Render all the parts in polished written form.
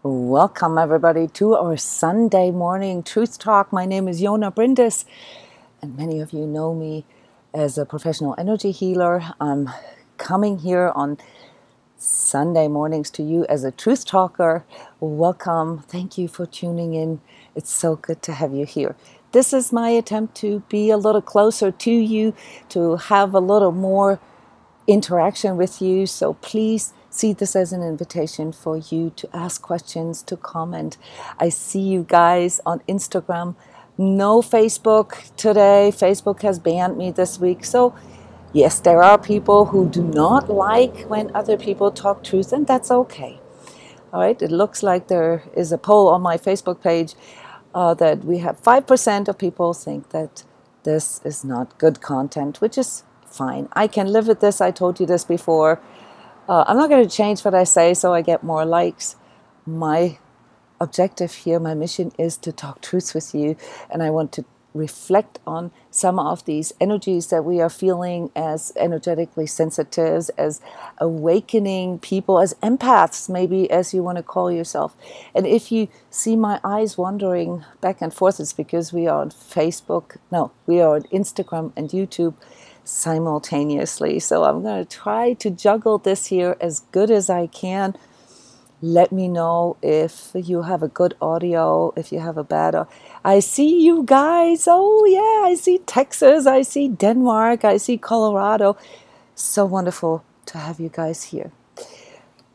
Welcome everybody to our Sunday morning Truth Talk. My name is Jona Bryndis, and many of you know me as a professional energy healer. I'm coming here on Sunday mornings to you as a truth talker. Welcome. Thank you for tuning in. It's so good to have you here. This is my attempt to be a little closer to you, to have a little more interaction with you. So please see this as an invitation for you to ask questions, to comment. I see you guys on Instagram. No Facebook today. Facebook has banned me this week. So yes, there are people who do not like when other people talk truth, and that's okay. All right, it looks like there is a poll on my Facebook page that we have 5% of people think that this is not good content, which is fine. I can live with this. I told you this before. I'm not going to change what I say so I get more likes. My objective here, my mission is to talk truth with you, and I want to reflect on some of these energies that we are feeling as energetically sensitives, as awakening people, as empaths, maybe, as you want to call yourself. And if you see my eyes wandering back and forth, it's because we are on Facebook. No, we are on Instagram and YouTube simultaneously. So I'm going to try to juggle this here as good as I can. Let me know if you have a good audio, if you have a bad audio. I see you guys. Oh yeah, I see Texas, I see Denmark, I see Colorado. So wonderful to have you guys here.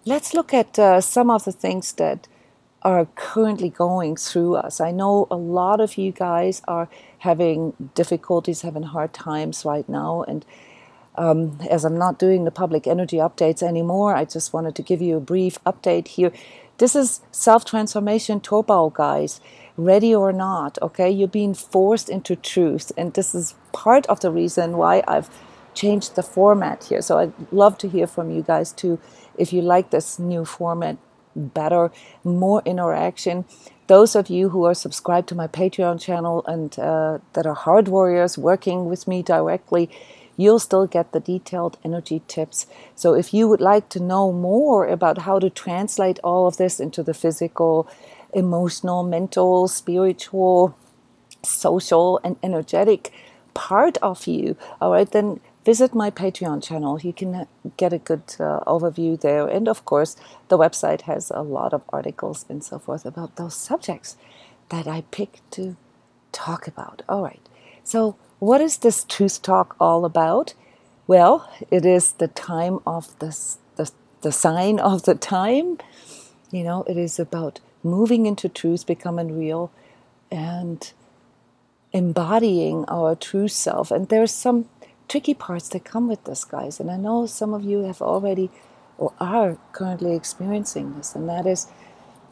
Let's look at some of the things that are currently going through us. I know a lot of you guys are having difficulties, having hard times right now, and as I'm not doing the public energy updates anymore, I just wanted to give you a brief update here. This is self-transformation turbo, guys. Ready or not, okay? You're being forced into truth, and this is part of the reason why I've changed the format here. So I'd love to hear from you guys too, if you like this new format better, more interaction. Those of you who are subscribed to my Patreon channel and that are hard warriors working with me directly, you'll still get the detailed energy tips. So if you would like to know more about how to translate all of this into the physical, emotional, mental, spiritual, social, and energetic part of you, all right, then visit my Patreon channel. You can get a good overview there. And of course, the website has a lot of articles and so forth about those subjects that I picked to talk about. All right. So what is this truth talk all about? Well, it is the time of the sign of the time. You know, it is about moving into truth, becoming real, and embodying our true self. And there's some tricky parts that come with this, guys. And I know some of you have already or are currently experiencing this. And that is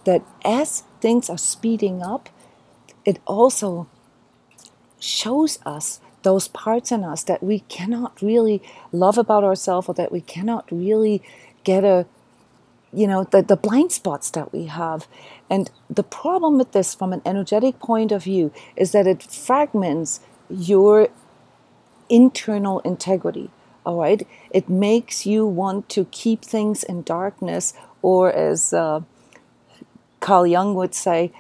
that as things are speeding up, it also shows us those parts in us that we cannot really love about ourselves, or that we cannot really get the blind spots that we have. And the problem with this from an energetic point of view is that it fragments your internal integrity. All right, it makes you want to keep things in darkness, or as Carl Jung would say,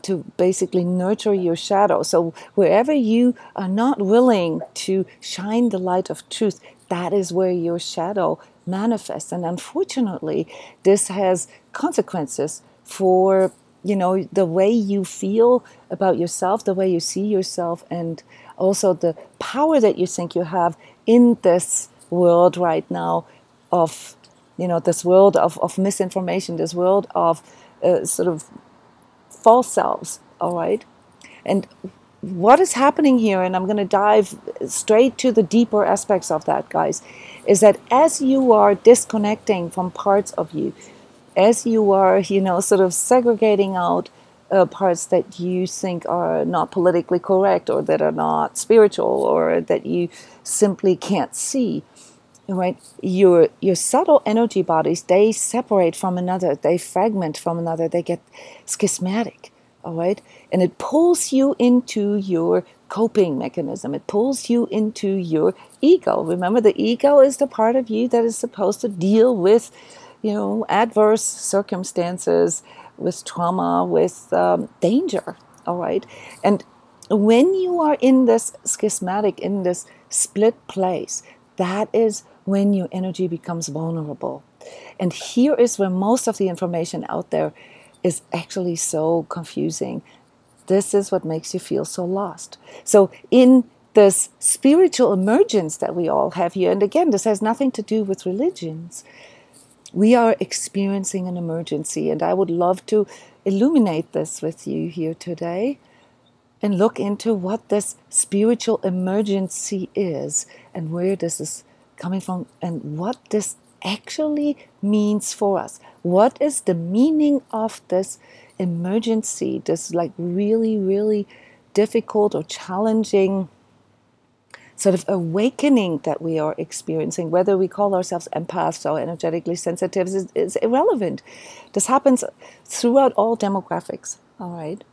to basically nurture your shadow. So wherever you are not willing to shine the light of truth, that is where your shadow manifests. And unfortunately, this has consequences for, the way you feel about yourself, the way you see yourself, and also the power that you think you have in this world right now of, this world of misinformation, this world of sort of false selves, all right? And what is happening here, and I'm going to dive straight to the deeper aspects of that, guys, is that as you are disconnecting from parts of you, as you are, sort of segregating out parts that you think are not politically correct, or that are not spiritual, or that you simply can't see, right? Your subtle energy bodies, they separate from another, they fragment from another, they get schismatic, all right? And it pulls you into your coping mechanism. It pulls you into your ego. Remember, the ego is the part of you that is supposed to deal with, adverse circumstances, trauma, with danger, all right? And when you are in this schismatic, in this split place, that is when your energy becomes vulnerable. And here is where most of the information out there is actually so confusing. This is what makes you feel so lost. So in this spiritual emergence that we all have here, and again, this has nothing to do with religions, we are experiencing an emergency, and I would love to illuminate this with you here today and look into what this spiritual emergency is and where this is coming from and what this actually means for us. What is the meaning of this emergency, this like really, really difficult or challenging sort of awakening that we are experiencing? Whether we call ourselves empaths or energetically sensitive is irrelevant. This happens throughout all demographics, all right?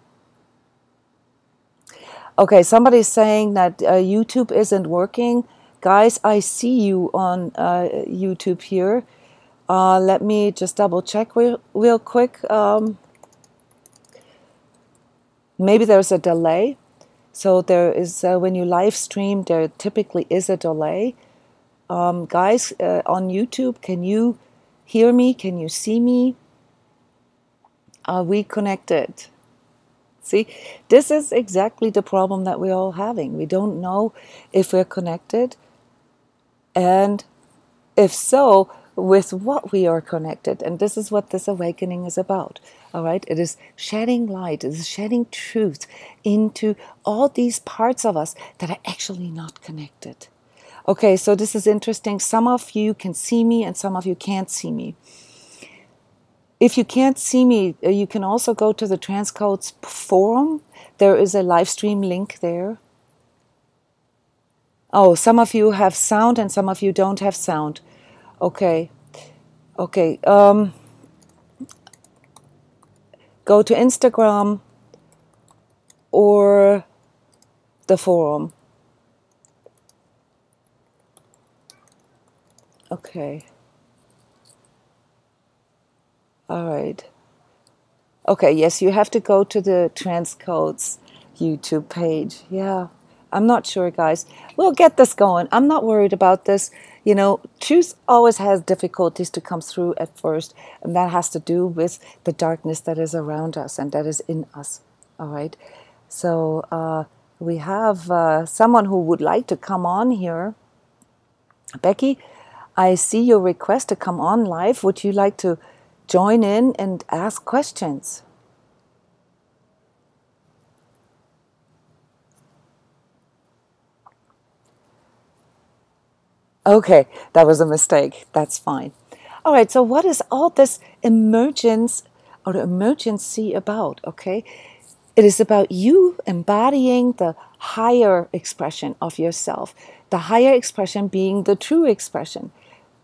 Okay, somebody's saying that YouTube isn't working. Guys, I see you on YouTube here. Let me just double check real quick. Maybe there's a delay. So there is, when you live stream, there typically is a delay. Guys, on YouTube, can you hear me? Can you see me? Are we connected? See, this is exactly the problem that we're all having. We don't know if we're connected, and if so, with what we are connected. And this is what this awakening is about. All right, it is shedding light, it is shedding truth into all these parts of us that are actually not connected. Okay, so this is interesting. Some of you can see me and some of you can't see me. If you can't see me, you can also go to the Transcodes forum. There is a live stream link there. Oh, some of you have sound and some of you don't have sound. Okay. Okay. Go to Instagram or the forum. Okay. All right. Okay, yes, you have to go to the Transcodes YouTube page. Yeah, I'm not sure, guys. We'll get this going. I'm not worried about this. You know, truth always has difficulties to come through at first, and that has to do with the darkness that is around us and that is in us. All right. So we have someone who would like to come on here. Becky, I see your request to come on live. Would you like to join in and ask questions? Okay, that was a mistake. That's fine. All right, so what is all this emergence or emergency about? Okay, it is about you embodying the higher expression of yourself, the higher expression being the true expression,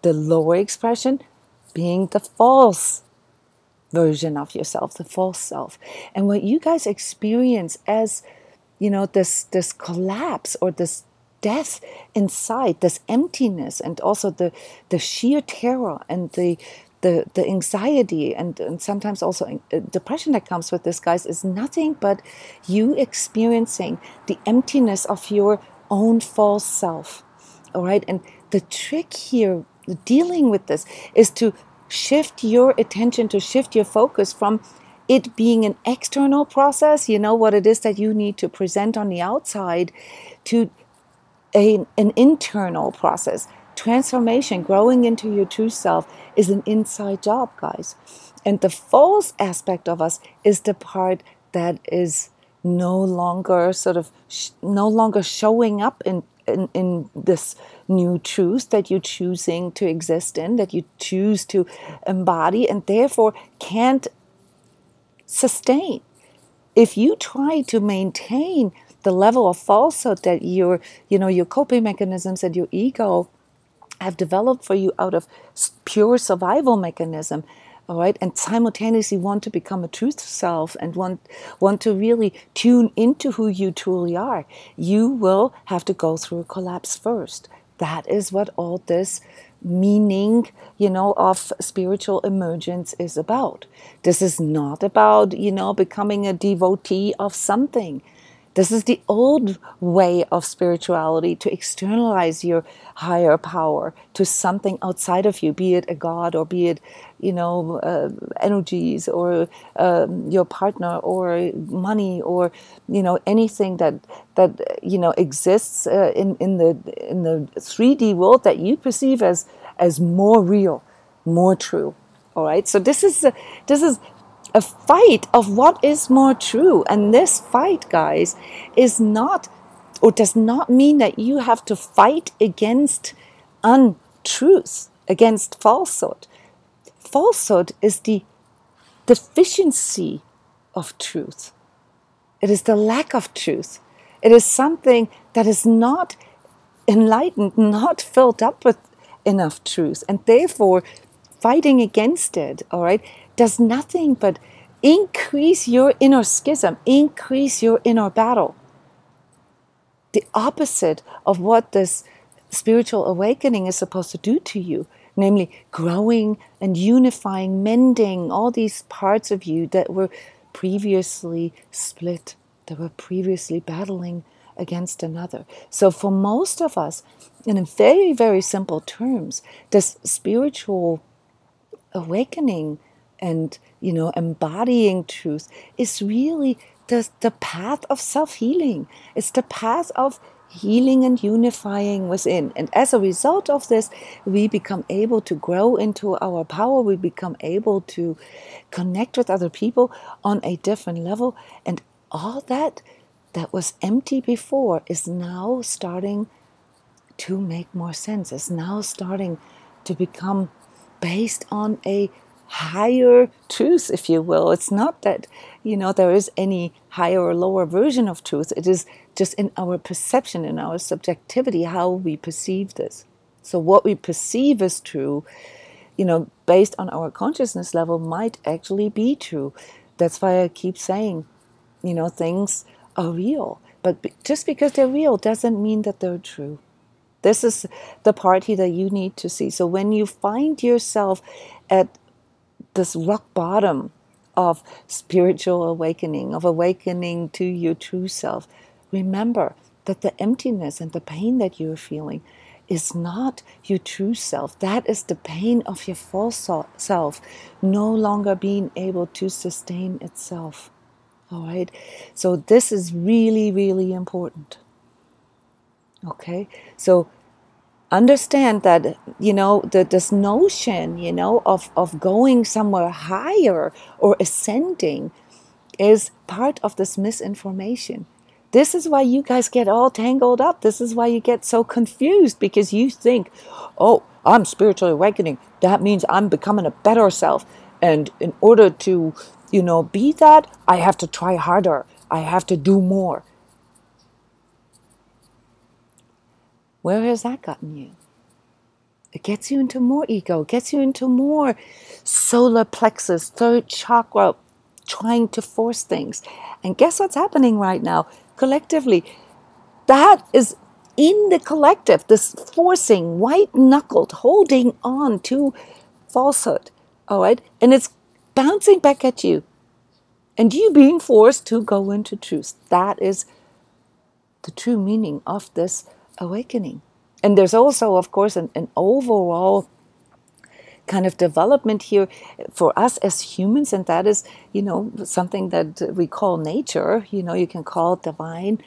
the lower expression being the false version of yourself, the false self. And what you guys experience as, you know, this collapse or this death inside, this emptiness, and also the sheer terror and the anxiety and sometimes also depression that comes with this, guys, is nothing but you experiencing the emptiness of your own false self. All right, and the trick here dealing with this is to shift your attention, to shift your focus from it being an external process, you know, what it is that you need to present on the outside, to an internal process. Transformation, growing into your true self, is an inside job, guys. And the false aspect of us is the part that is no longer no longer showing up in this new truth that you're choosing to exist in, that you choose to embody, and therefore can't sustain. If you try to maintain the level of falsehood that your coping mechanisms and your ego have developed for you out of pure survival mechanism, all right, and simultaneously want to become a truth self and want to really tune into who you truly are, you will have to go through a collapse first. That is what all this meaning, of spiritual emergence is about. This is not about, becoming a devotee of something. This is the old way of spirituality, to externalize your higher power to something outside of you, be it a god, or be it, energies, or your partner, or money, or anything that exists in the 3D world that you perceive as more real, more true. All right. So this is a fight of what is more true. And this fight, guys, is not, or does not mean that you have to fight against untruth, against falsehood. Falsehood is the deficiency of truth. It is the lack of truth. It is something that is not enlightened, not filled up with enough truth. And therefore, fighting against it, all right, does nothing but increase your inner schism, increase your inner battle. The opposite of what this spiritual awakening is supposed to do to you, namely growing and unifying, mending all these parts of you that were previously split, that were previously battling against another. So for most of us, in very, very simple terms, this spiritual awakening and embodying truth is really the path of self-healing. It's the path of healing and unifying within. And as a result of this, we become able to grow into our power. We become able to connect with other people on a different level. And all that was empty before is now starting to make more sense. It's now starting to become based on a higher truth, if you will. It's not that, there is any higher or lower version of truth. It is just in our perception, in our subjectivity, how we perceive this. So what we perceive as true, based on our consciousness level, might actually be true. That's why I keep saying, things are real. But just because they're real doesn't mean that they're true. This is the part here that you need to see. So when you find yourself at this rock bottom of spiritual awakening, of awakening to your true self, remember that the emptiness and the pain that you're feeling is not your true self. That is the pain of your false self no longer being able to sustain itself. All right? So this is really, really important. Okay? So understand that, this notion, of going somewhere higher or ascending is part of this misinformation. This is why you guys get all tangled up. This is why you get so confused, because you think, oh, I'm spiritually awakening. That means I'm becoming a better self. And in order to, be that, I have to try harder. I have to do more. Where has that gotten you? It gets you into more ego, gets you into more solar plexus, third chakra, trying to force things. And guess what's happening right now? Collectively, that is in the collective, this forcing, white-knuckled, holding on to falsehood, all right? And it's bouncing back at you. And you being forced to go into truth. That is the true meaning of this awakening. And there's also, of course, an overall kind of development here for us as humans, and that is, something that we call nature, you can call it divine,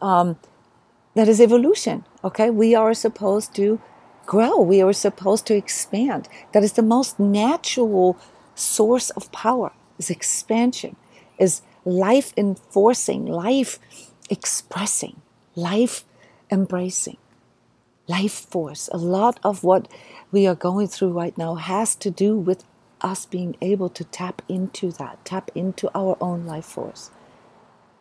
that is evolution, okay? We are supposed to grow. We are supposed to expand. That is the most natural source of power, is expansion, is life enforcing, life expressing, life embracing, life force. A lot of what we are going through right now has to do with us being able to tap into that, tap into our own life force.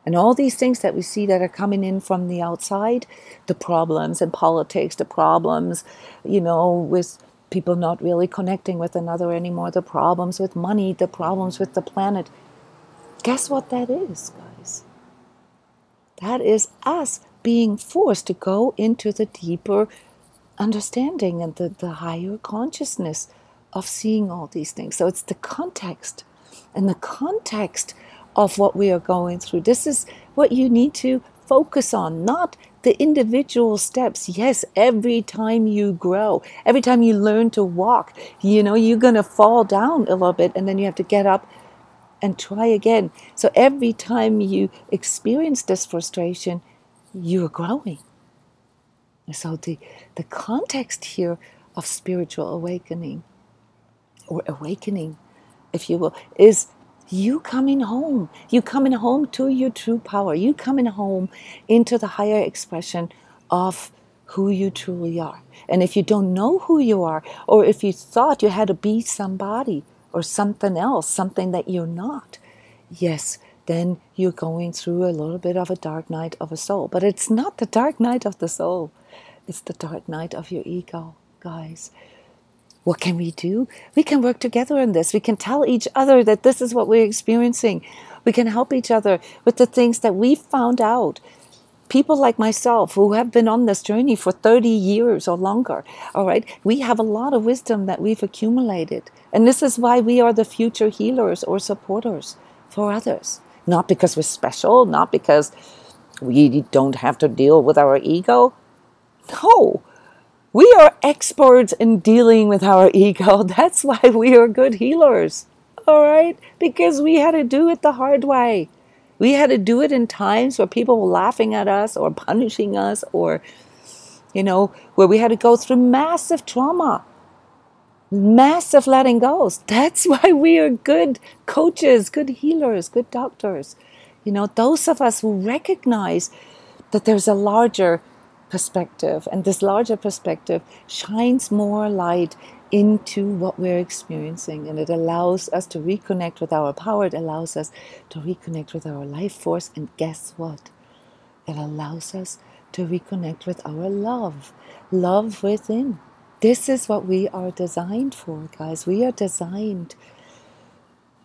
And all these things that we see that are coming in from the outside, the problems in politics, the problems, with people not really connecting with another anymore, the problems with money, the problems with the planet. Guess what that is, guys? That is us being forced to go into the deeper understanding and the higher consciousness of seeing all these things. So it's the context, and the context of what we are going through. This is what you need to focus on, not the individual steps. Yes, every time you grow, every time you learn to walk, you're going to fall down a little bit, and then you have to get up and try again. So every time you experience this frustration, you're growing. So the context here of spiritual awakening, or awakening, if you will, is you coming home. You coming home to your true power. You coming home into the higher expression of who you truly are. And if you don't know who you are, or if you thought you had to be somebody or something else, something that you're not, yes, then you're going through a little bit of a dark night of a soul. But it's not the dark night of the soul. It's the dark night of your ego, guys. What can we do? We can work together on this. We can tell each other that this is what we're experiencing. We can help each other with the things that we found out. People like myself who have been on this journey for 30 years or longer, all right? We have a lot of wisdom that we've accumulated. And this is why we are the future healers or supporters for others. Not because we're special, not because we don't have to deal with our ego. No. We are experts in dealing with our ego. That's why we are good healers, all right? Because we had to do it the hard way. We had to do it in times where people were laughing at us or punishing us, or, where we had to go through massive trauma, massive letting goes. That's why we are good coaches, good healers, good doctors. Those of us who recognize that there's a larger perspective, and this larger perspective shines more light into what we're experiencing, and it allows us to reconnect with our power. It allows us to reconnect with our life force, and guess what? It allows us to reconnect with our love within. This is what we are designed for, guys. We are designed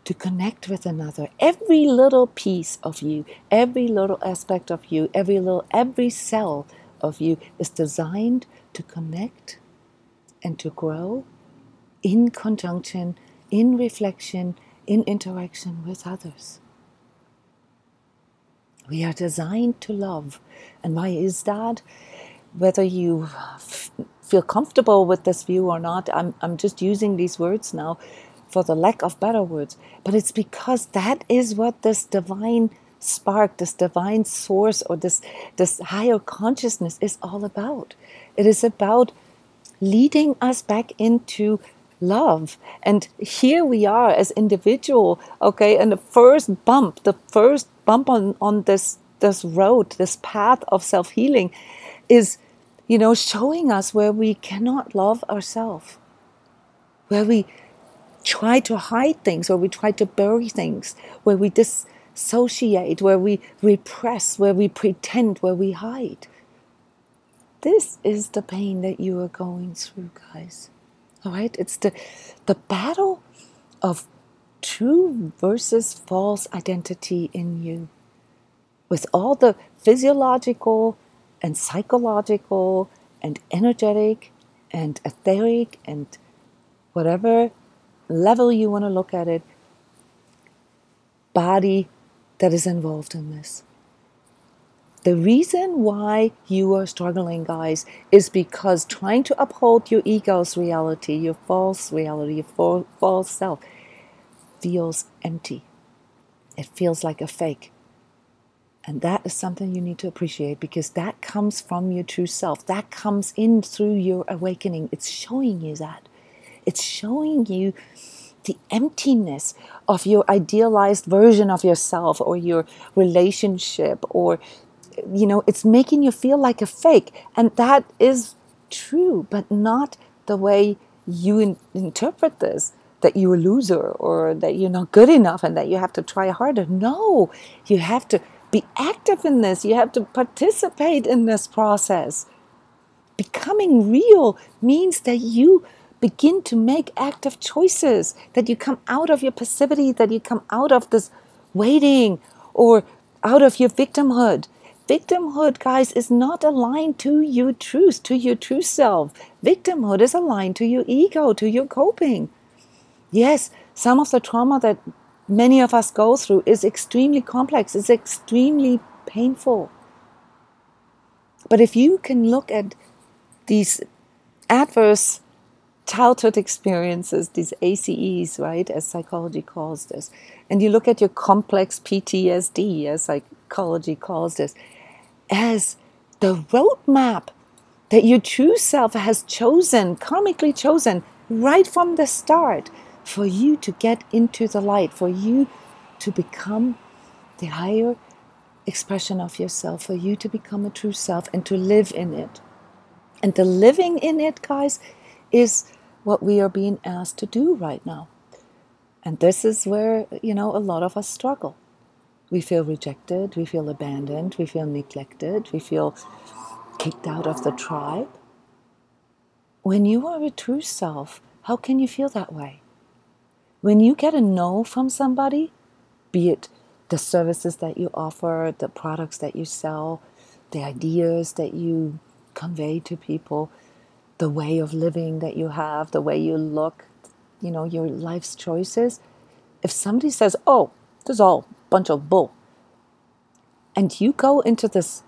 to connect with another. Every little piece of you, every little aspect of you, every cell of you is designed to connect and to grow in conjunction, in reflection, in interaction with others. We are designed to love. And why is that? Whether you feel comfortable with this view or not, I'm just using these words now for the lack of better words, but it's because that is what this divine spark, this divine source, or this higher consciousness is all about. It is about leading us back into love. And here we are as individual, okay, and the first bump on this road, this path of self-healing is, showing us where we cannot love ourselves, where we try to hide things, where we try to bury things, where we dissociate, where we repress, where we pretend, where we hide. This is the pain that you are going through, guys. All right? It's the battle of true versus false identity in you. With all the physiological and psychological and energetic and etheric and whatever level you want to look at it, body that is involved in this. The reason why you are struggling, guys, is because trying to uphold your ego's reality, your false reality, your false self, feels empty. It feels like a fake. And that is something you need to appreciate, because that comes from your true self. That comes in through your awakening. It's showing you that. It's showing you the emptiness of your idealized version of yourself or your relationship, or, it's making you feel like a fake. And that is true, but not the way you interpret this, that you're a loser or that you're not good enough and that you have to try harder. No, you have to be active in this. You have to participate in this process. Becoming real means that you begin to make active choices, that you come out of your passivity, that you come out of this waiting or out of your victimhood. victimhood, guys, is not aligned to your truth, to your true self. Victimhood is aligned to your ego, to your coping. Yes, some of the trauma that many of us go through is extremely complex, it's extremely painful. But if you can look at these adverse childhood experiences, these ACEs, right, as psychology calls this, and you look at your complex PTSD, as psychology calls this, as the roadmap that your true self has chosen, karmically chosen, right from the start, for you to get into the light, for you to become the higher expression of yourself, for you to become a true self and to live in it. And the living in it, guys, is what we are being asked to do right now. And this is where, a lot of us struggle. We feel rejected, we feel abandoned, we feel neglected, we feel kicked out of the tribe. When you are a true self, how can you feel that way? When you get a no from somebody, be it the services that you offer, the products that you sell, the ideas that you convey to people, the way of living that you have, the way you look, your life's choices. If somebody says, oh, this is all a bunch of bull, and you go into this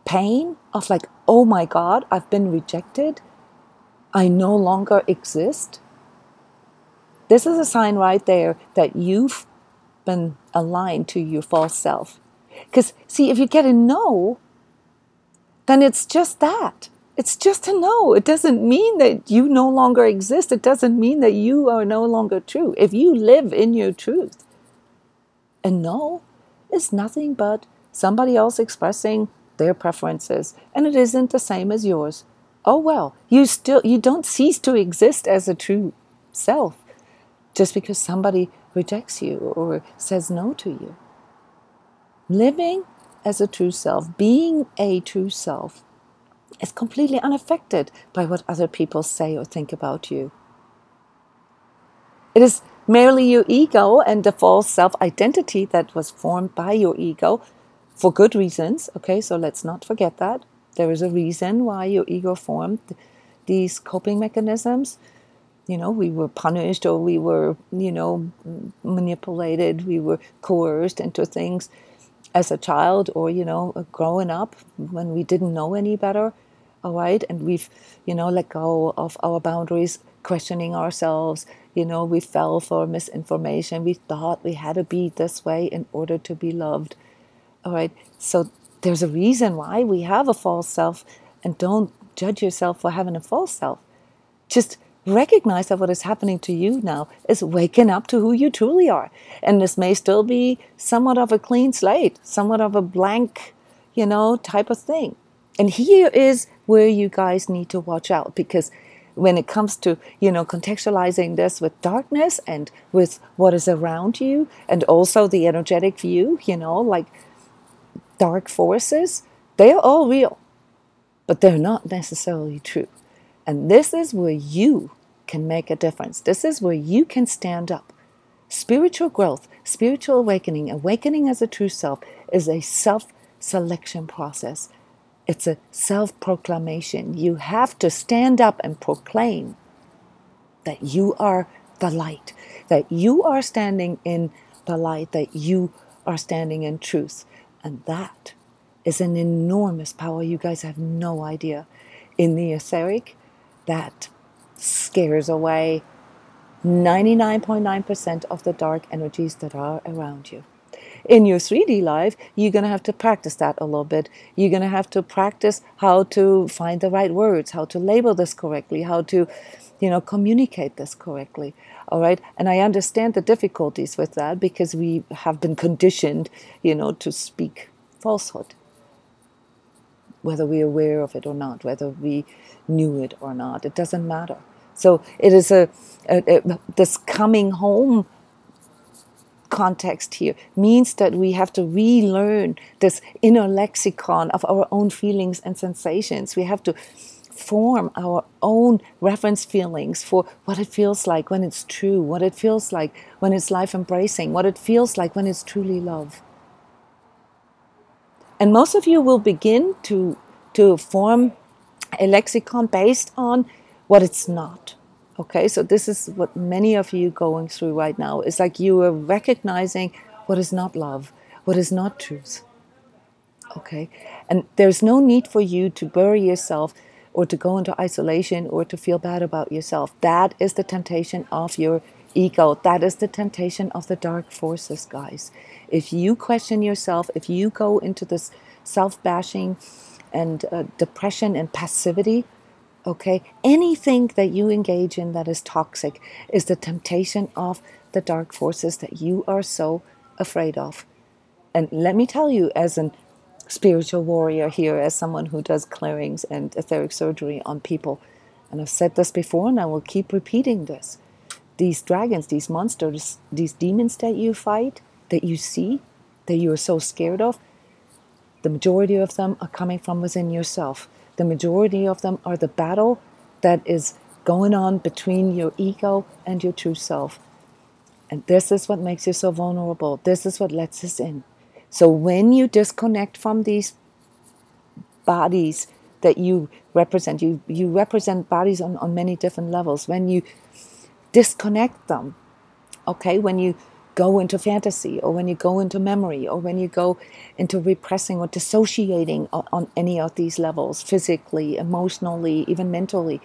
pain of like, oh my God, I've been rejected, I no longer exist. This is a sign right there that you've been aligned to your false self. Because, see, if you get a no, then it's just that. It's just a no. It doesn't mean that you no longer exist. It doesn't mean that you are no longer true. If you live in your truth, a no is nothing but somebody else expressing their preferences, and it isn't the same as yours. Oh well, you don't cease to exist as a true self just because somebody rejects you or says no to you. Living as a true self, being a true self, is completely unaffected by what other people say or think about you. It is merely your ego and the false self-identity that was formed by your ego for good reasons. Okay, so let's not forget that. There is a reason why your ego formed these coping mechanisms. We were punished, or we were, manipulated, we were coerced into things as a child, or, growing up when we didn't know any better, all right? And we've, let go of our boundaries, questioning ourselves, we fell for misinformation. We thought we had to be this way in order to be loved, all right? So there's a reason why we have a false self, and don't judge yourself for having a false self. Just recognize that what is happening to you now is waking up to who you truly are. And this may still be somewhat of a clean slate, somewhat of a blank, type of thing. And here is where you guys need to watch out, because when it comes to, contextualizing this with darkness and with what is around you, and also the energetic view, like dark forces, they are all real, but they're not necessarily true. And this is where you can make a difference. This is where you can stand up. Spiritual growth, spiritual awakening as a true self is a self-selection process. It's a self-proclamation. You have to stand up and proclaim that you are the light, that you are standing in the light, that you are standing in truth. And that is an enormous power. You guys have no idea. In the etheric, that scares away 99.9% of the dark energies that are around you. In your 3D life, you're going to have to practice that a little bit. You're going to have to practice how to find the right words, how to label this correctly, how to, communicate this correctly. All right. And I understand the difficulties with that, because we have been conditioned, to speak falsehood, whether we're aware of it or not, whether we knew it or not. It doesn't matter. So it is this coming home context here means that we have to relearn this inner lexicon of our own feelings and sensations. We have to form our own reference feelings for what it feels like when it's true, what it feels like when it's life embracing, what it feels like when it's truly love. And most of you will begin to form a lexicon based on what it's not. Okay, so this is what many of you going through right now. It's like you are recognizing what is not love, what is not truth. Okay, and there's no need for you to bury yourself or to go into isolation or to feel bad about yourself. That is the temptation of your ego. That is the temptation of the dark forces, guys. If you question yourself, if you go into this self-bashing and depression and passivity, okay, anything that you engage in that is toxic is the temptation of the dark forces that you are so afraid of. And let me tell you, as an spiritual warrior here, as someone who does clearings and etheric surgery on people, and I've said this before and I will keep repeating this, these dragons, these monsters, these demons that you fight, that you see, that you are so scared of, the majority of them are coming from within yourself. The majority of them are the battle that is going on between your ego and your true self. And this is what makes you so vulnerable. This is what lets us in. So when you disconnect from these bodies that you represent, you represent bodies on many different levels. When you disconnect them, okay, when you go into fantasy, or when you go into memory, or when you go into repressing or dissociating on any of these levels, physically, emotionally, even mentally,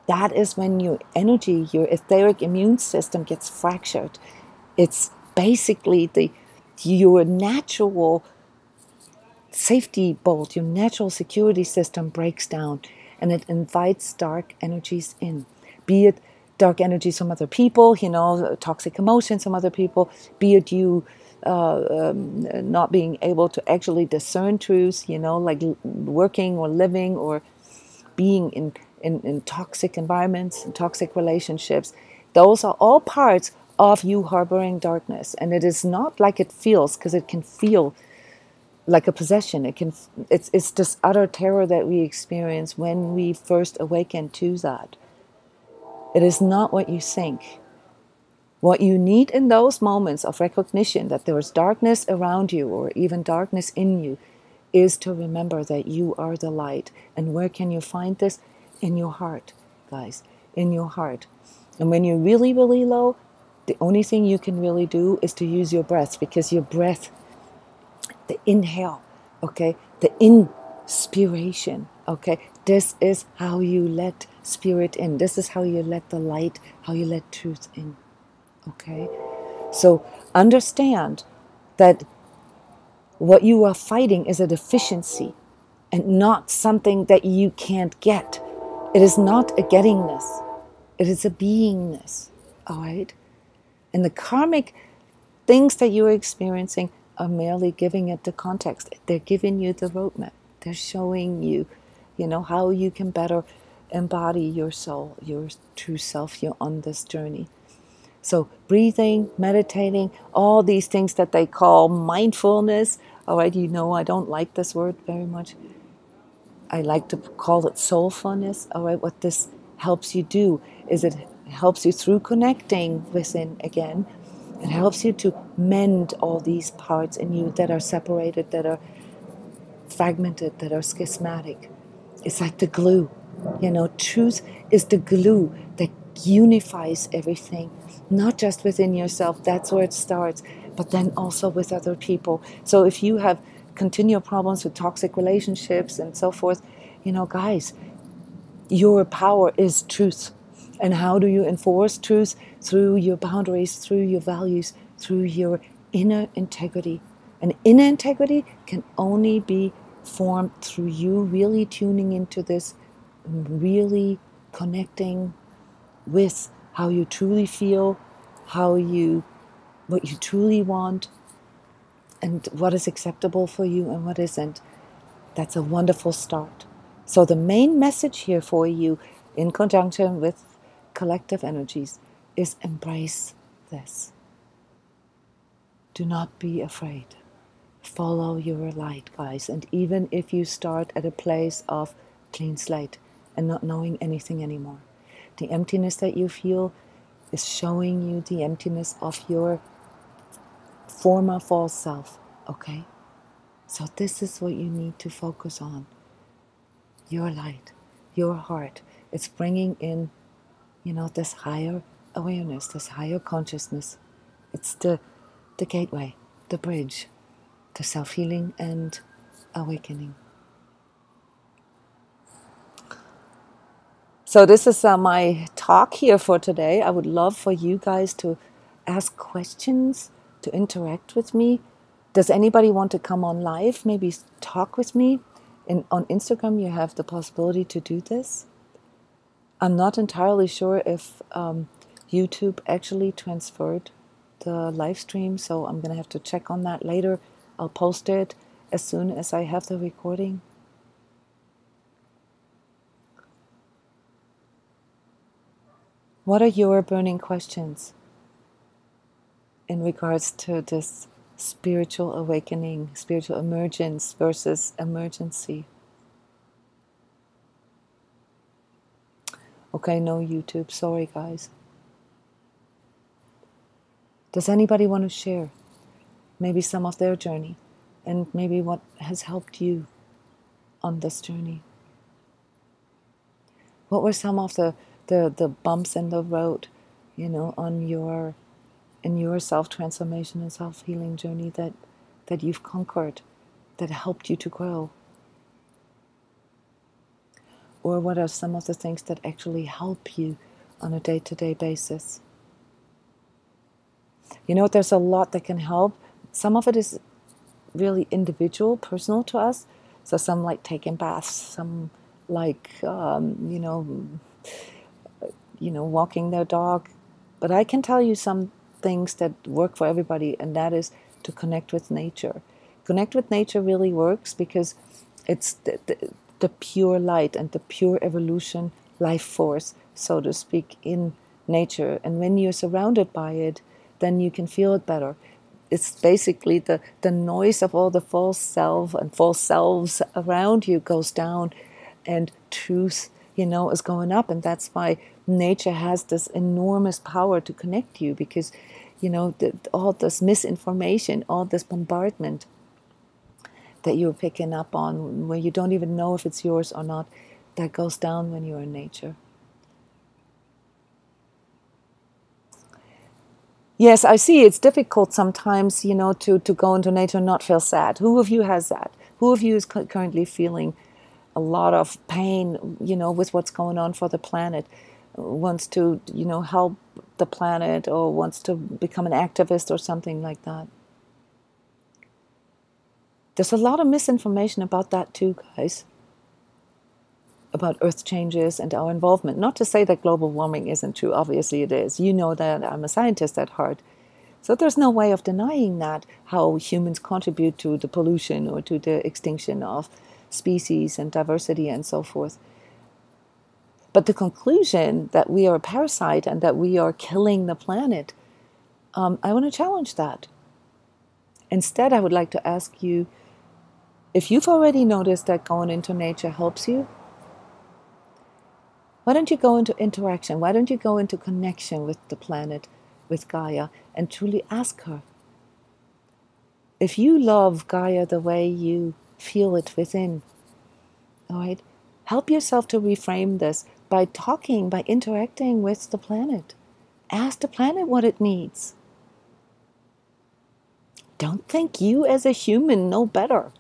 that is when your energy, your etheric immune system gets fractured. It's basically your natural safety bolt, your natural security system breaks down, and it invites dark energies in. Be it dark energies from other people, toxic emotions from other people, be it you not being able to actually discern truths, like working or living or being in toxic environments and toxic relationships. Those are all parts of you harboring darkness. And it is not like it feels, because it can feel like a possession. It's this utter terror that we experience when we first awaken to that. It is not what you think. What you need in those moments of recognition that there is darkness around you, or even darkness in you, is to remember that you are the light. And where can you find this? In your heart, guys, in your heart. And when you're really, really low, the only thing you can really do is to use your breath, because your breath, the inhale, okay, the inspiration, okay, this is how you let spirit in. This is how you let the light, how you let truth in, okay? So understand that what you are fighting is a deficiency and not something that you can't get. It is not a gettingness. It is a beingness, all right? And the karmic things that you're experiencing are merely giving it the context. They're giving you the roadmap. They're showing you, how you can better embody your soul, your true self. You're on this journey. So breathing, meditating, all these things that they call mindfulness. All right, I don't like this word very much. I like to call it soulfulness. All right, what this helps you do is it helps you through connecting within again. It helps you to mend all these parts in you that are separated, that are fragmented, that are schismatic. It's like the glue. Truth is the glue that unifies everything, not just within yourself. That's where it starts, but then also with other people. So if you have continual problems with toxic relationships and so forth, guys, your power is truth. And how do you enforce truth? Through your boundaries, through your values, through your inner integrity. And inner integrity can only be formed through you really tuning into this, really connecting with how you truly feel, what you truly want, and what is acceptable for you and what isn't. That's a wonderful start. So the main message here for you, in conjunction with collective energies, is embrace this. Do not be afraid. Follow your light, guys. And even if you start at a place of clean slate and not knowing anything anymore, the emptiness that you feel is showing you the emptiness of your former false self, okay? So this is what you need to focus on. Your light, your heart. It's bringing in, this higher awareness, this higher consciousness. It's the gateway, the bridge to self-healing and awakening. So this is my talk here for today. I would love for you guys to ask questions, to interact with me. Does anybody want to come on live, maybe talk with me? On Instagram, you have the possibility to do this. I'm not entirely sure if YouTube actually transferred the live stream, so I'm going to have to check on that later. I'll post it as soon as I have the recording. What are your burning questions in regards to this spiritual awakening, spiritual emergence versus emergency? Okay, no YouTube. Sorry, guys. Does anybody want to share maybe some of their journey and maybe what has helped you on this journey? What were some of the bumps in the road, on in your self-transformation and self-healing journey that you've conquered, that helped you to grow? Or what are some of the things that actually help you on a day-to-day basis? There's a lot that can help. Some of it is really individual, personal to us. So some like taking baths, some like, walking their dog. But I can tell you some things that work for everybody, and that is to connect with nature. Connect with nature really works because it's the pure light and the pure evolution, life force, so to speak, in nature. And when you're surrounded by it, then you can feel it better. It's basically the noise of all the false self and false selves around you goes down, and truth, is going up. And that's why nature has this enormous power to connect you, because, all this misinformation, all this bombardment that you're picking up on, where you don't even know if it's yours or not, that goes down when you're in nature. Yes, I see it's difficult sometimes, to go into nature and not feel sad. Who of you has that? Who of you is currently feeling a lot of pain, with what's going on for the planet, wants to, help the planet, or wants to become an activist or something like that? There's a lot of misinformation about that too, guys, about earth changes and our involvement. Not to say that global warming isn't true, obviously it is. You know that I'm a scientist at heart. So there's no way of denying that, how humans contribute to the pollution or to the extinction of species and diversity and so forth. But the conclusion that we are a parasite and that we are killing the planet, I want to challenge that. Instead, I would like to ask you, if you've already noticed that going into nature helps you, why don't you go into interaction? Why don't you go into connection with the planet, with Gaia, and truly ask her? If you love Gaia the way you feel it within, all right, help yourself to reframe this by talking, by interacting with the planet. Ask the planet what it needs. Don't think you as a human know better.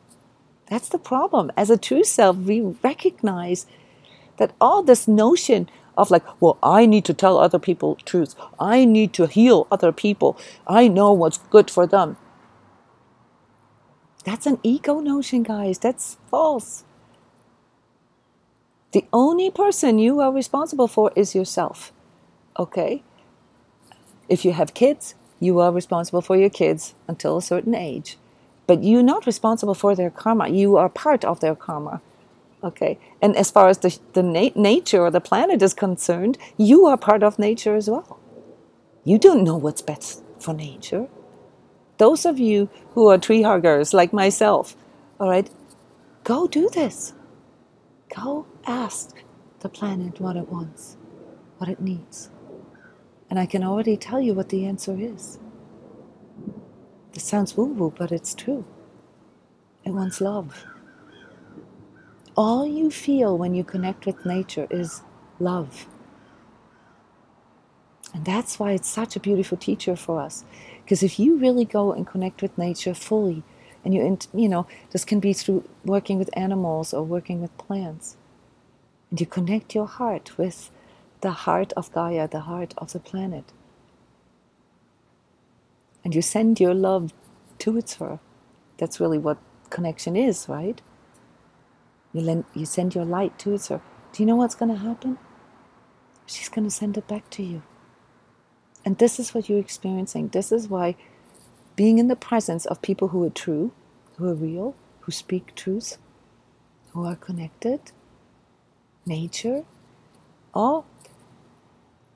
That's the problem. As a true self, we recognize that all this notion of like, well, I need to tell other people truth. I need to heal other people. I know what's good for them. That's an ego notion, guys. That's false. The only person you are responsible for is yourself. Okay? If you have kids, you are responsible for your kids until a certain age. But you're not responsible for their karma. You are part of their karma. Okay? And as far as the nature or the planet is concerned, you are part of nature as well. You don't know what's best for nature. Those of you who are tree huggers like myself, all right, go do this. Go ask the planet what it wants, what it needs. And I can already tell you what the answer is. This sounds woo-woo, but it's true. It wants love. All you feel when you connect with nature is love. And that's why it's such a beautiful teacher for us. Because if you really go and connect with nature fully, and this can be through working with animals or working with plants, and you connect your heart with the heart of Gaia, the heart of the planet, and you send your love towards her. That's really what connection is, right? You send your light towards her. Do you know what's going to happen? She's going to send it back to you. And this is what you're experiencing. This is why being in the presence of people who are true, who are real, who speak truth, who are connected, nature, or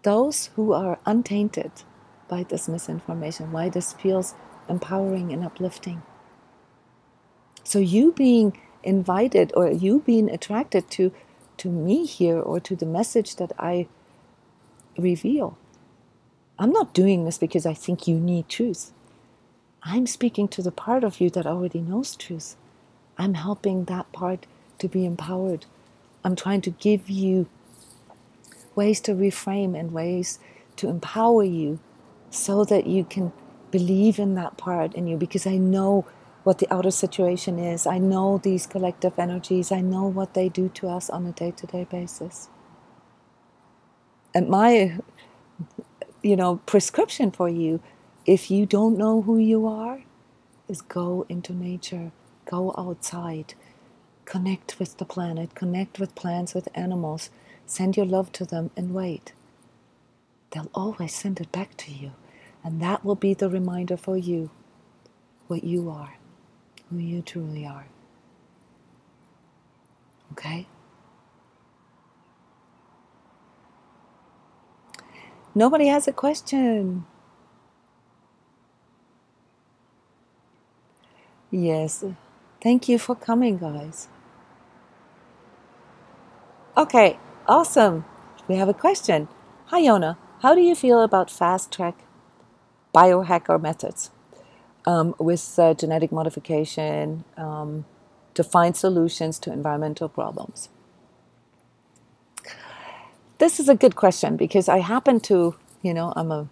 those who are untainted by this misinformation, why this feels empowering and uplifting. So you being invited or you being attracted to me here or to the message that I reveal, I'm not doing this because I think you need truth. I'm speaking to the part of you that already knows truth. I'm helping that part to be empowered. I'm trying to give you ways to reframe and ways to empower you so that you can believe in that part in you, because I know what the outer situation is. I know these collective energies. I know what they do to us on a day-to-day basis. And my prescription for you, if you don't know who you are, is go into nature, go outside, connect with the planet, connect with plants, with animals, send your love to them and wait. They'll always send it back to you. And that will be the reminder for you what you are, who you truly are. Okay? Nobody has a question. Yes. Thank you for coming, guys. Okay, awesome. We have a question. Hi, Jona. How do you feel about fast-track biohacker methods with genetic modification to find solutions to environmental problems? This is a good question because I happen to, I'm a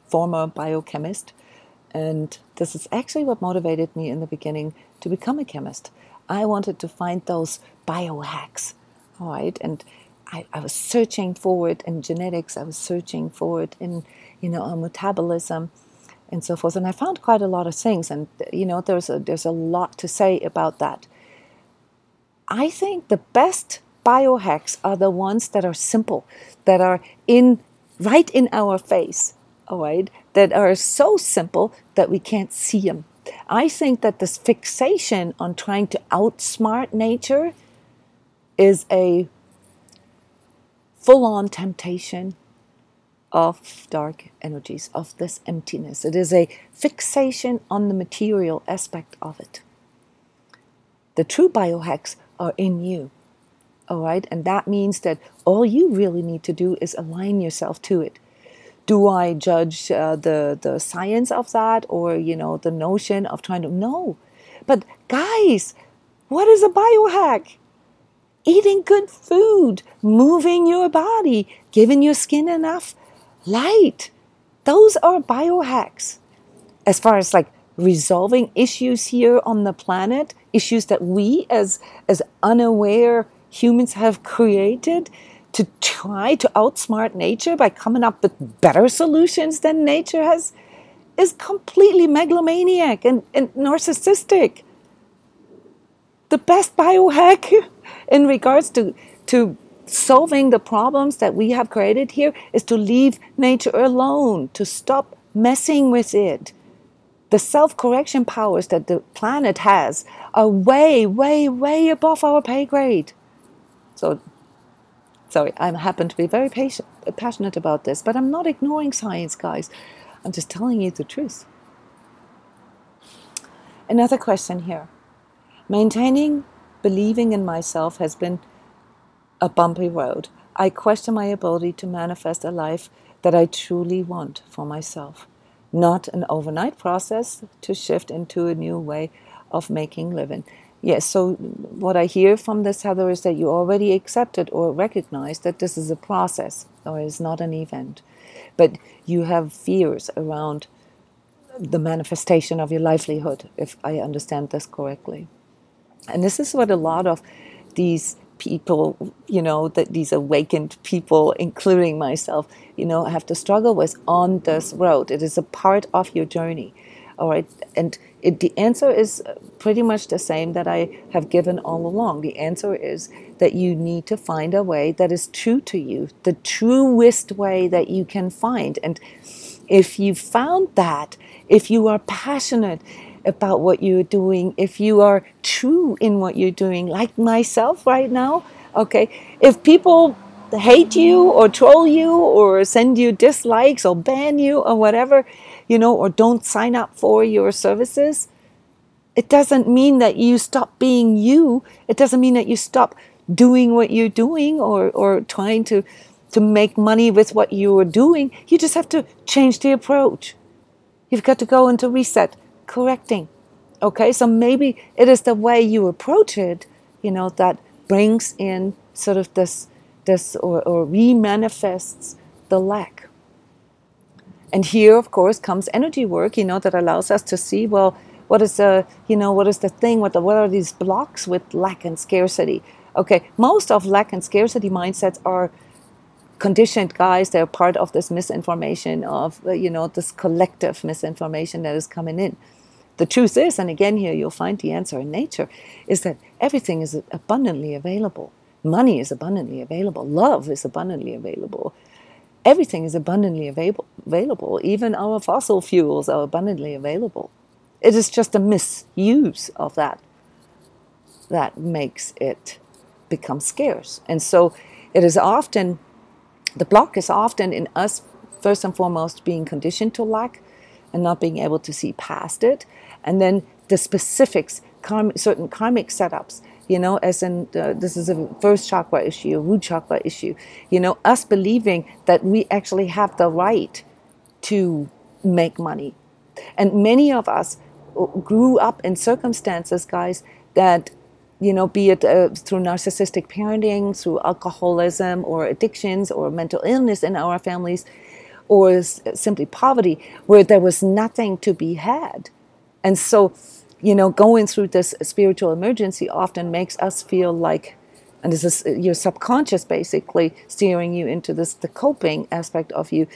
former biochemist, and this is actually what motivated me in the beginning to become a chemist. I wanted to find those biohacks, all right? And I was searching for it in genetics. I was searching for it in, metabolism and so forth. And I found quite a lot of things. And, there's a lot to say about that. I think the best biohacks are the ones that are simple, that are right in our face, all right, that are so simple that we can't see them. I think that this fixation on trying to outsmart nature is a full-on temptation of dark energies, of this emptiness. It is a fixation on the material aspect of it. The true biohacks are in you, all right? And that means that all you really need to do is align yourself to it. Do I judge the science of that, or, the notion of trying to? No. But guys, what is a biohack? Eating good food, moving your body, giving your skin enough light. Those are biohacks. As far as resolving issues here on the planet, issues that we as unaware humans have created to try to outsmart nature by coming up with better solutions than nature has, is completely megalomaniac and narcissistic. The best biohack in regards to solving the problems that we have created here is to leave nature alone, to stop messing with it. The self-correction powers that the planet has are way, way, way above our pay grade. So, sorry, I happen to be very passionate about this, but I'm not ignoring science, guys. I'm just telling you the truth. Another question here. Maintaining believing in myself has been a bumpy road. I question my ability to manifest a life that I truly want for myself. not an overnight process to shift into a new way of making living. Yes, so what I hear from this, Heather, is that you already accepted or recognize that this is a process or is not an event. But you have fears around the manifestation of your livelihood, if I understand this correctly. And this is what a lot of these people, that these awakened people, including myself, have to struggle with on this road. It is a part of your journey. All right. And the answer is pretty much the same that I have given all along. The answer is that you need to find a way that is true to you, the truest way that you can find. And if you found that, if you are passionate about what you're doing, if you are true in what you're doing, like myself right now, okay, if people hate you or troll you or send you dislikes or ban you or whatever, or don't sign up for your services, it doesn't mean that you stop being you. It doesn't mean that you stop doing what you're doing or trying to make money with what you're doing. You just have to change the approach. You've got to go into reset, correcting. Okay, so maybe it is the way you approach it, that brings in sort of this or re-manifests the lack. And here, of course, comes energy work, that allows us to see, well, what is the thing, what are these blocks with lack and scarcity? Okay, most of lack and scarcity mindsets are conditioned, guys. They're part of this misinformation of, this collective misinformation that is coming in. The truth is, and again here you'll find the answer in nature, is that everything is abundantly available. Money is abundantly available. Love is abundantly available. Everything is abundantly available. Even our fossil fuels are abundantly available. It is just a misuse of that makes it become scarce. And so it is often, the block is often in us, first and foremost, being conditioned to lack and not being able to see past it. And then the specifics, certain karmic setups, as in this is a first chakra issue, a root chakra issue, us believing that we actually have the right to make money. And many of us grew up in circumstances, guys, that, be it through narcissistic parenting, through alcoholism or addictions or mental illness in our families, or simply poverty, where there was nothing to be had. And so, going through this spiritual emergency often makes us feel like, and this is your subconscious basically steering you into this, the coping aspect of you,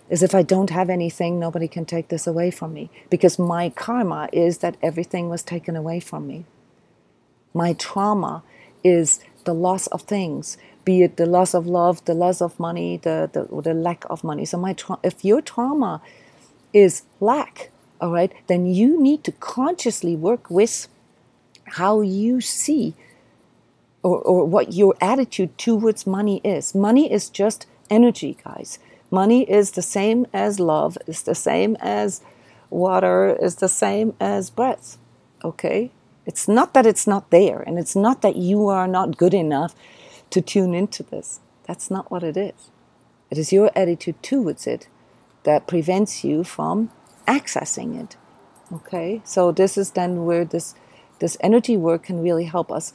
is if I don't have anything, nobody can take this away from me, because my karma is that everything was taken away from me. My trauma is the loss of things, be it the loss of love, the loss of money, the lack of money. So if your trauma is lack, all right, then you need to consciously work with how you see or what your attitude towards money is. Money is just energy, guys. Money is the same as love, is the same as water, is the same as breath, okay? It's not that it's not there, and it's not that you are not good enough to tune into this. That's not what it is. It is your attitude towards it that prevents you from accessing it. Okay, so this is then where this energy work can really help us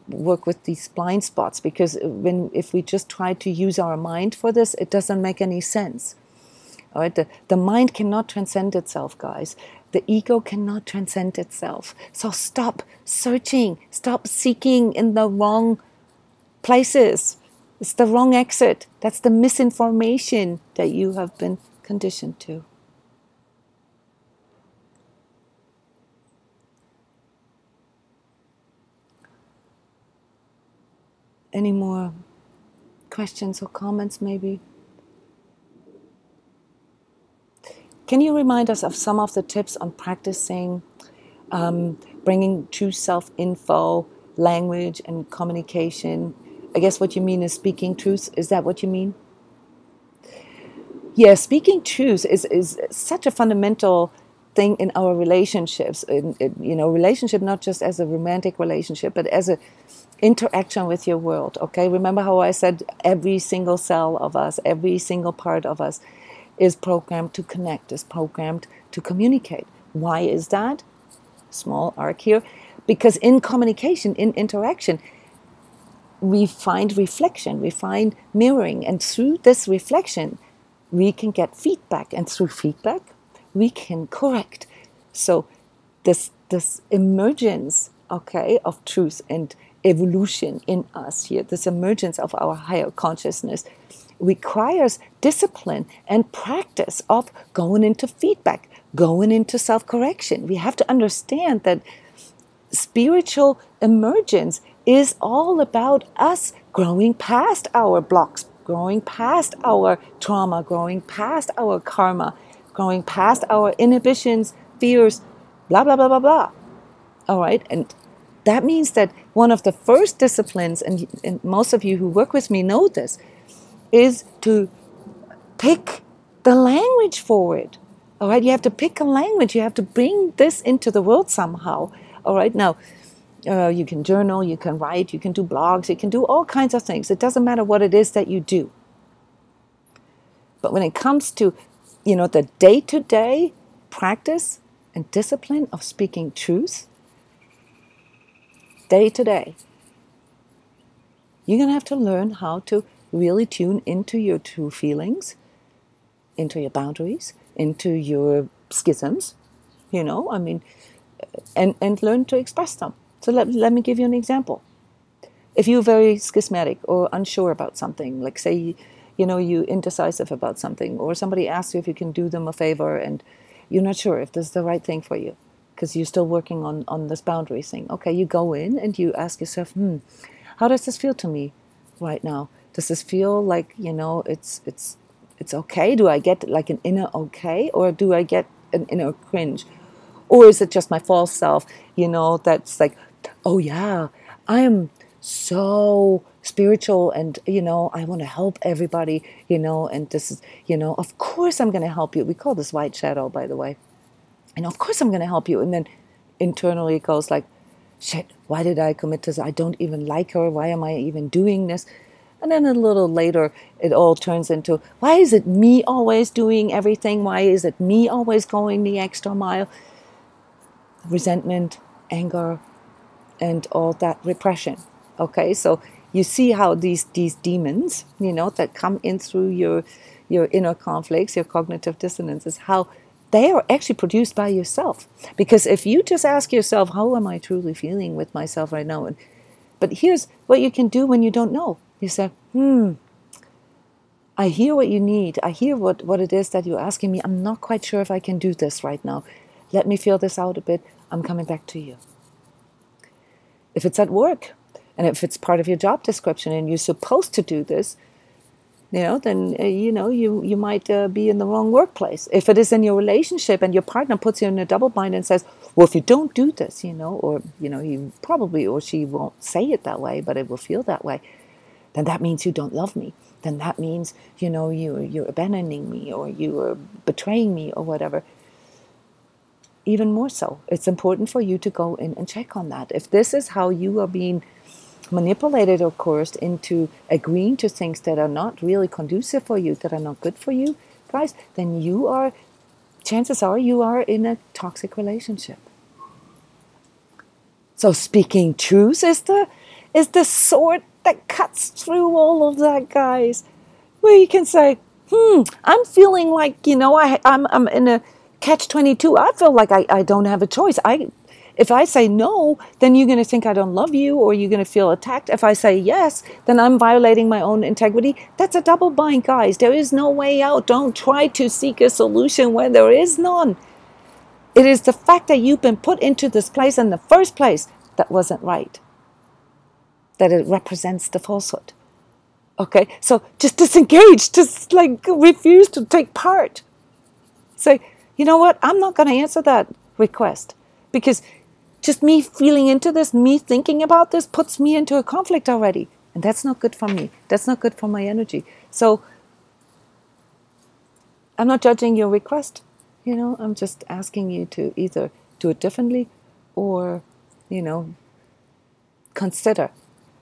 work with these blind spots, because if we just try to use our mind for this, it doesn't make any sense. All right, the mind cannot transcend itself, guys. The ego cannot transcend itself. So stop searching, stop seeking in the wrong places. It's the wrong exit. That's the misinformation that you have been conditioned to. Any more questions or comments, maybe? Can you remind us of some of the tips on practicing bringing true self-info, language, and communication? I guess what you mean is speaking truth. Is that what you mean? Yeah, speaking truth is such a fundamental thing in our relationships. Relationship not just as a romantic relationship, but as a interaction with your world. Okay, remember how I said every single cell of us, every single part of us is programmed to connect, is programmed to communicate. Why is that? Small arc here. Because in communication, in interaction, we find reflection, we find mirroring, and through this reflection, we can get feedback, and through feedback, we can correct. So this emergence, okay, of truth and evolution in us here, this emergence of our higher consciousness, requires discipline and practice of going into feedback, going into self-correction. We have to understand that spiritual emergence is all about us growing past our blocks, growing past our trauma, growing past our karma, growing past our inhibitions, fears, blah, blah, blah, blah, blah. All right? And that means that one of the first disciplines, and most of you who work with me know this, is to pick the language for it. All right? You have to pick a language. You have to bring this into the world somehow. All right? Now, you can journal, you can write, you can do blogs, you can do all kinds of things. It doesn't matter what it is that you do. But when it comes to, the day-to-day practice and discipline of speaking truth, day-to-day, you're going to have to learn how to really tune into your true feelings, into your boundaries, into your schisms, and learn to express them. So let me give you an example. If you're very schismatic or unsure about something, like say, you're indecisive about something, or somebody asks you if you can do them a favor and you're not sure if this is the right thing for you because you're still working on this boundary thing. Okay, you go in and you ask yourself, how does this feel to me right now? Does this feel like, it's okay? Do I get like an inner okay, or do I get an inner cringe? Or is it just my false self, that's like, oh yeah, I am so spiritual and, I want to help everybody, and this is, of course I'm going to help you. We call this white shadow, by the way. And of course I'm going to help you. And then internally it goes like, shit, why did I commit to this? I don't even like her. Why am I even doing this? And then a little later, it all turns into, why is it me always doing everything? Why is it me always going the extra mile? Resentment, anger, and all that repression. Okay, so you see how these demons, that come in through your inner conflicts, your cognitive dissonances, how they are actually produced by yourself. Because if you just ask yourself, how am I truly feeling with myself right now? But here's what you can do when you don't know. You say, I hear what you need. I hear what it is that you're asking me. I'm not quite sure if I can do this right now. Let me feel this out a bit. I'm coming back to you. If it's at work, and if it's part of your job description and you're supposed to do this, then, you might be in the wrong workplace. If it is in your relationship and your partner puts you in a double bind and says, well, if you don't do this, or, he probably or she won't say it that way, but it will feel that way, then that means you don't love me. Then that means, you're abandoning me, or you are betraying me, or whatever. Even more so, it's important for you to go in and check on that. If this is how you are being manipulated or coerced into agreeing to things that are not really conducive for you, that are not good for you, guys, then chances are you are in a toxic relationship. So speaking truth is the sword that cuts through all of that, guys. Where you can say, I'm feeling like, I'm in a catch-22. I feel like I don't have a choice. If I say no, then you're going to think I don't love you, or you're going to feel attacked. If I say yes, then I'm violating my own integrity. That's a double bind, guys. There is no way out. Don't try to seek a solution where there is none. It is the fact that you've been put into this place in the first place that wasn't right, that it represents the falsehood. Okay, so just disengage, just like refuse to take part. Say, you know what, I'm not going to answer that request, because just me feeling into this, me thinking about this, puts me into a conflict already. And that's not good for me. That's not good for my energy. So I'm not judging your request. I'm just asking you to either do it differently or, consider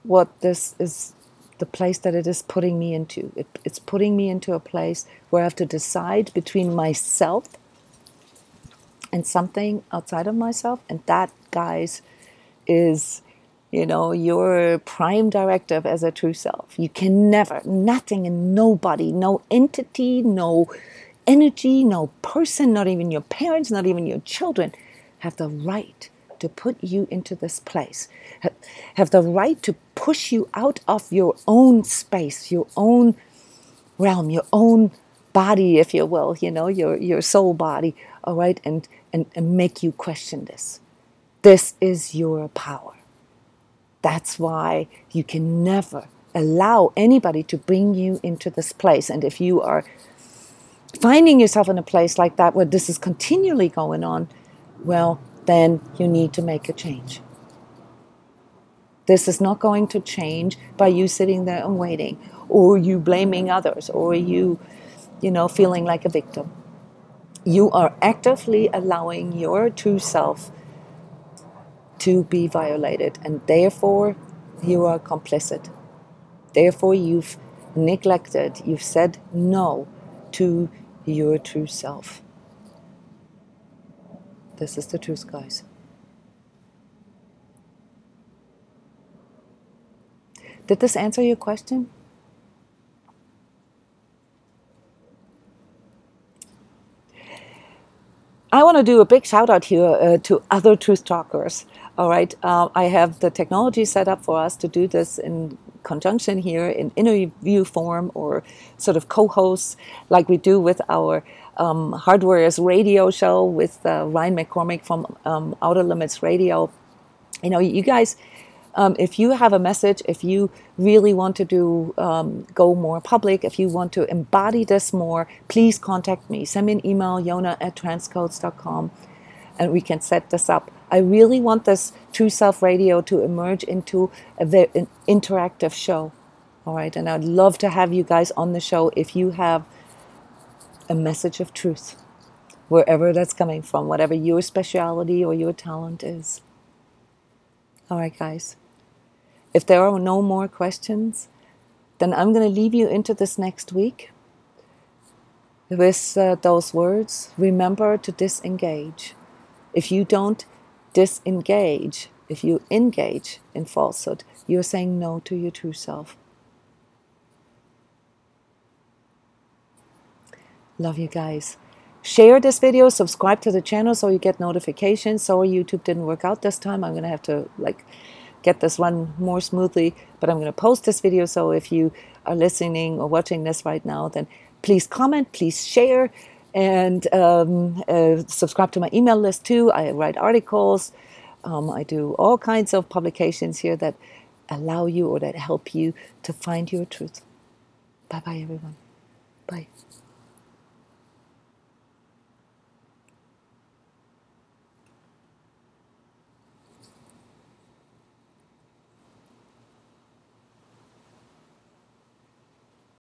what this is the place that it is putting me into. It's putting me into a place where I have to decide between myself and something outside of myself. And that, guys, is, you know, your prime directive as a true self. You can never, nothing and nobody, no entity, no energy, no person, not even your parents, not even your children, have the right to put you into this place, have the right to push you out of your own space, your own realm, your own body, if you will, you know, your soul body, all right, and make you question this. This is your power. That's why you can never allow anybody to bring you into this place. And if you are finding yourself in a place like that where this is continually going on, well, then you need to make a change. This is not going to change by you sitting there and waiting, or you blaming others, or you know, feeling like a victim. You are actively allowing your true self to be violated, and therefore you are complicit. Therefore you've neglected, you've said no to your true self. This is the truth, guys. Did this answer your question? I want to do a big shout out here to other truth talkers. All right, I have the technology set up for us to do this in conjunction here in interview form, or sort of co-hosts like we do with our Hardware's radio show with Ryan McCormick from Outer Limits Radio. You know, you guys, if you have a message, if you really want to do go more public, if you want to embody this more, please contact me. Send me an email, Jona@transcodes.com, and we can set this up. I really want this True Self Radio to emerge into an interactive show. All right, and I'd love to have you guys on the show if you have a message of truth, wherever that's coming from, whatever your speciality or your talent is. All right, guys. If there are no more questions, then I'm going to leave you into this next week with those words. Remember to disengage. If you don't disengage, if you engage in falsehood, you're saying no to your true self. Love you guys. Share this video, subscribe to the channel so you get notifications. Sorry, YouTube didn't work out this time. I'm going to have to get this run more smoothly, but I'm going to post this video. So if you are listening or watching this right now, then please comment, please share, and subscribe to my email list too. I write articles. I do all kinds of publications here that allow you or that help you to find your truth. Bye-bye, everyone. Bye.